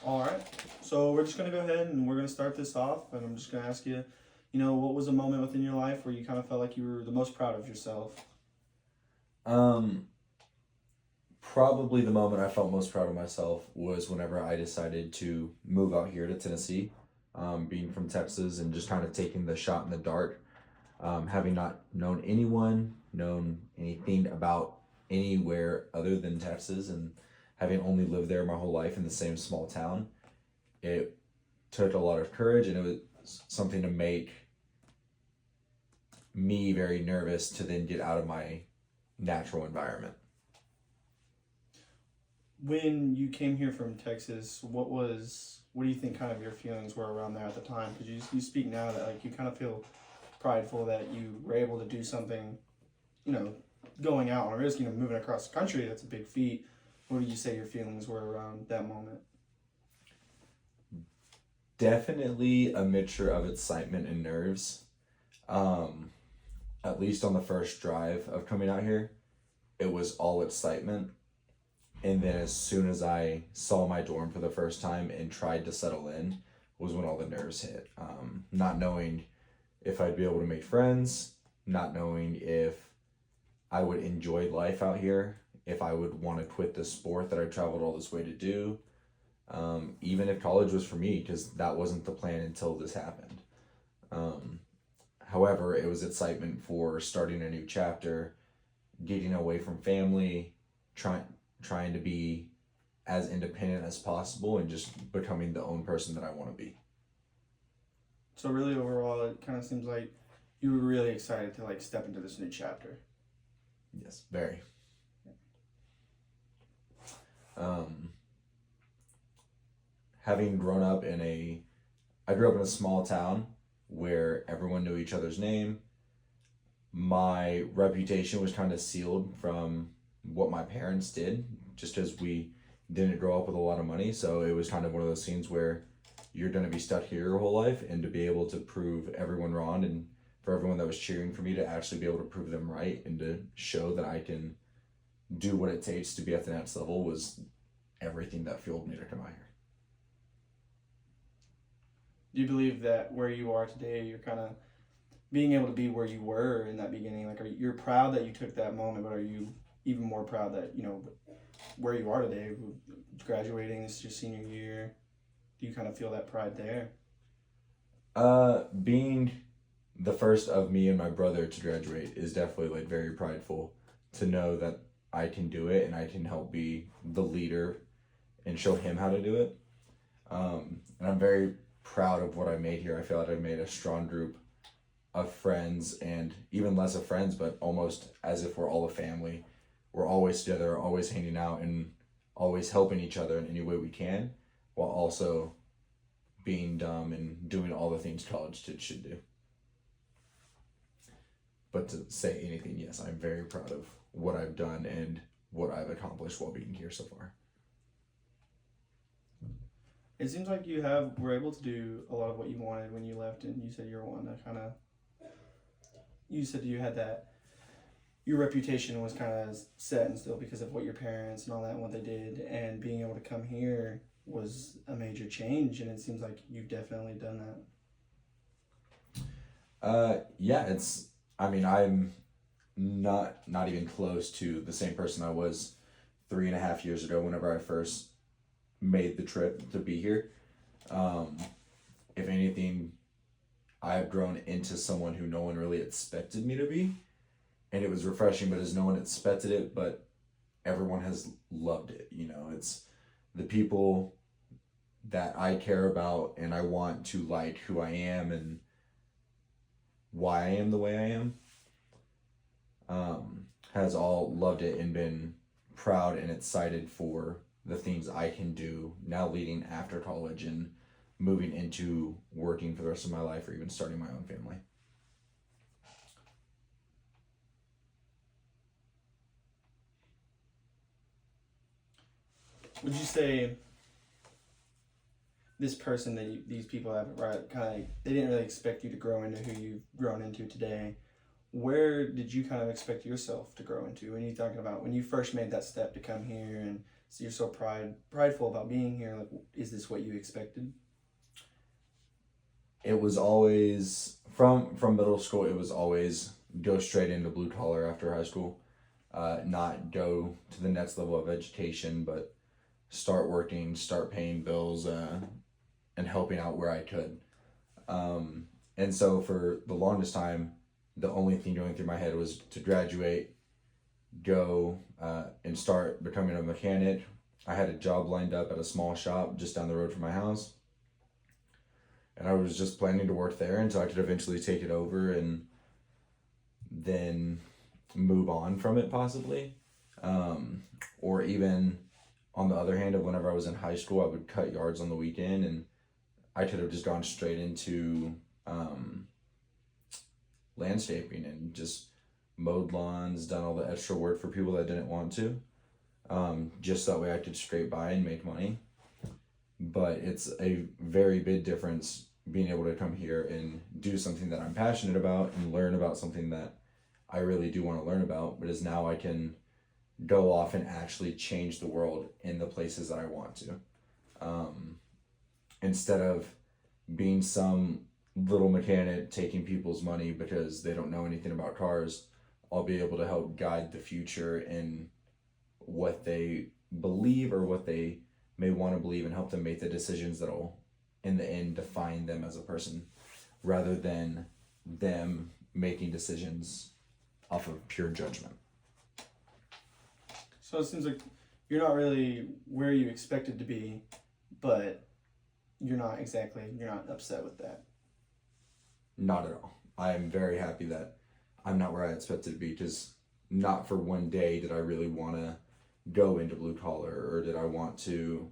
All right. So we're just gonna go ahead and we're gonna start this off, and I'm just gonna ask you, what was a moment within your life where you kind of felt like you were the most proud of yourself? Um, Probably the moment I felt most proud of myself was whenever I decided to move out here to Tennessee. Being from Texas and just kind of taking the shot in the dark, having not known anyone, known anything about anywhere other than Texas, and having only lived there my whole life in the same small town, it took a lot of courage, and it was something to make me very nervous to then get out of my natural environment. When you came here from Texas, what do you think kind of your feelings were around there at the time? Because you speak now that like you kind of feel prideful that you were able to do something, you know, going out on a risk, moving across the country. That's a big feat. What do you say your feelings were around that moment? Definitely a mixture of excitement and nerves. Um, at least on the first drive of coming out here, it was all excitement. And then as soon as I saw my dorm for the first time and tried to settle in, was when all the nerves hit. Not knowing if I'd be able to make friends, not knowing if I would enjoy life out here, if I would want to quit the sport that I traveled all this way to do, even if college was for me, because that wasn't the plan until this happened. Um, However, it was excitement for starting a new chapter, getting away from family, trying trying to be as independent as possible, and just becoming the own person that I want to be. So really, overall, it kind of seems like you were really excited to like step into this new chapter. Yes, very. Um, Having grown up in a, I grew up in a small town where everyone knew each other's name. My reputation was kind of sealed from what my parents did, just as we didn't grow up with a lot of money. So it was kind of one of those scenes where you're going to be stuck here your whole life, and to be able to prove everyone wrong, and for everyone that was cheering for me to actually be able to prove them right and to show that I can do what it takes to be at the next level was everything that fueled me to come out here. Do you believe that where you are today, you're kind of being able to be where you were in that beginning? Like, you're proud that you took that moment, but are you even more proud that where you are today, graduating, this is your senior year? Do you kind of feel that pride there? Being the first of me and my brother to graduate is definitely like very prideful to know that I can do it and I can help be the leader and show him how to do it. And I'm very proud of what I made here. I feel like I made a strong group of friends, and even less of friends, but almost as if we're all a family. We're always together, always hanging out, and always helping each other in any way we can, while also being dumb and doing all the things college kids should do. But to say anything, yes, I'm very proud of what I've done and what I've accomplished while being here so far. It seems like were able to do a lot of what you wanted when you left, and you said you were wanting to kind of. You said you had that. Your reputation was kind of set and still because of what your parents and all that and what they did, and being able to come here was a major change, and it seems like you've definitely done that. Yeah, I mean, I'm not even close to the same person I was 3.5 years ago whenever I first made the trip to be here. Um, if anything, I've grown into someone who no one really expected me to be, and it was refreshing. But as no one expected it, but everyone has loved it. It's the people that I care about, and I want to like who I am and why I am the way I am. Has all loved it and been proud and excited for the things I can do now leading after college and moving into working for the rest of my life or even starting my own family. Would you say this person these people have right kind of they didn't really expect you to grow into who you've grown into today? Where did you kind of expect yourself to grow into when you're talking about when you first made that step to come here and So you're so prideful about being here. Like, is this what you expected? It was always from middle school. It was always go straight into blue collar after high school, not go to the next level of education, but start working, start paying bills, and helping out where I could. And so for the longest time, the only thing going through my head was to graduate, go and start becoming a mechanic. I had a job lined up at a small shop just down the road from my house. And I was just planning to work there until I could eventually take it over and then move on from it, possibly. Or even on the other hand, of whenever I was in high school, I would cut yards on the weekend, and I could have just gone straight into landscaping and just mowed lawns, done all the extra work for people that didn't want to, just that way I could scrape by and make money. But it's a very big difference being able to come here and do something that I'm passionate about and learn about something that I really do want to learn about, but is now I can go off and actually change the world in the places that I want to. Instead of being some little mechanic taking people's money because they don't know anything about cars, I'll be able to help guide the future in what they believe or what they may want to believe, and help them make the decisions that'll in the end define them as a person, rather than them making decisions off of pure judgment. So it seems like you're not really where you expected to be, but you're not upset with that. Not at all. I am very happy that I'm not where I expected to be, because not for one day did I really want to go into blue collar, or did I want to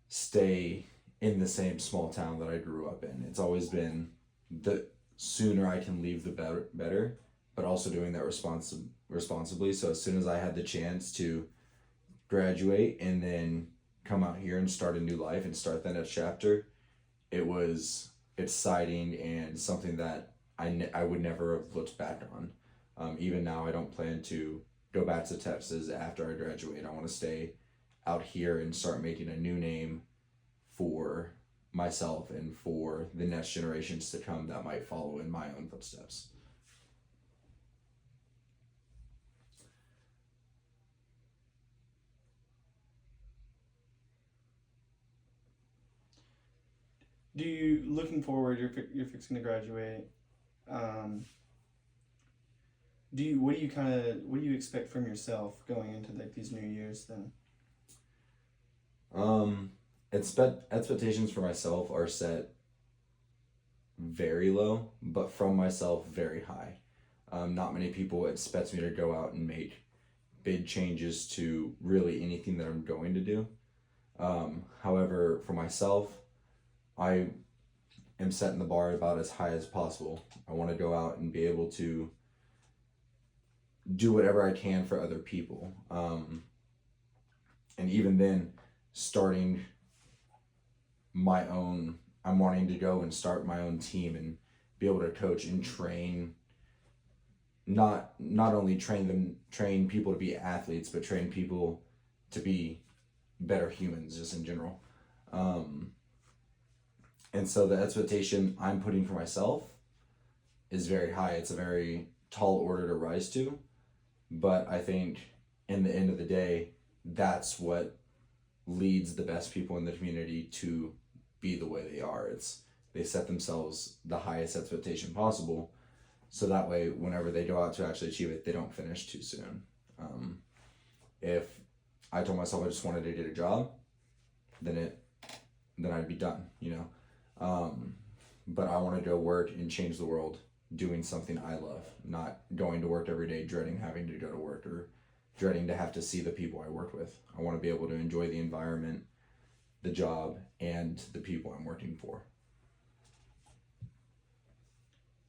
stay in the same small town that I grew up in. It's always been the sooner I can leave, the better, but also doing that responsibly. So as soon as I had the chance to graduate and then come out here and start a new life and start that next chapter, it was exciting and something that I would never have looked back on. Even now, I don't plan to go back to Texas after I graduate. I want to stay out here and start making a new name for myself and for the next generations to come that might follow in my own footsteps. Do you, looking forward, you're fixing to graduate, what do you expect from yourself going into like these new years then? Expectations for myself are set very low, but from myself very high. Not many people expect me to go out and make big changes to really anything that I'm going to do. However, for myself, I am setting the bar about as high as possible. I want to go out and be able to do whatever I can for other people. And even then, starting my own, I'm wanting to go and start my own team and be able to coach and train, not only train people to be athletes, but train people to be better humans just in general. And so the expectation I'm putting for myself is very high. It's a very tall order to rise to, but I think in the end of the day, that's what leads the best people in the community to be the way they are. They set themselves the highest expectation possible, so that way whenever they go out to actually achieve it, they don't finish too soon. If I told myself I just wanted to get a job, then I'd be done, but I want to go work and change the world doing something I love, not going to work every day dreading having to go to work or dreading to have to see the people I work with. I want to be able to enjoy the environment, the job, and the people I'm working for.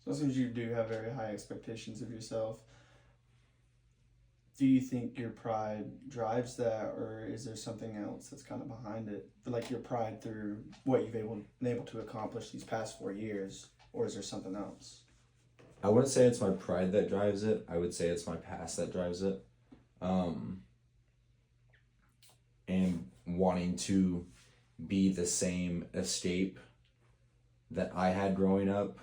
So since you do have very high expectations of yourself, do you think your pride drives that, or is there something else that's kind of behind it? Like your pride through what you've been able to accomplish these past 4 years, or is there something else? I wouldn't say it's my pride that drives it. I would say it's my past that drives it. wanting to be the same escape that I had growing up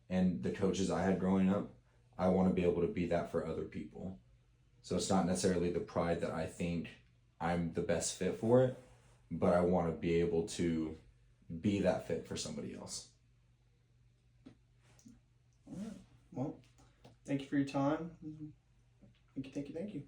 and the coaches I had growing up. I want to be able to be that for other people. So it's not necessarily the pride that I think I'm the best fit for it, but I want to be able to be that fit for somebody else. All right. Well, thank you for your time. Thank you.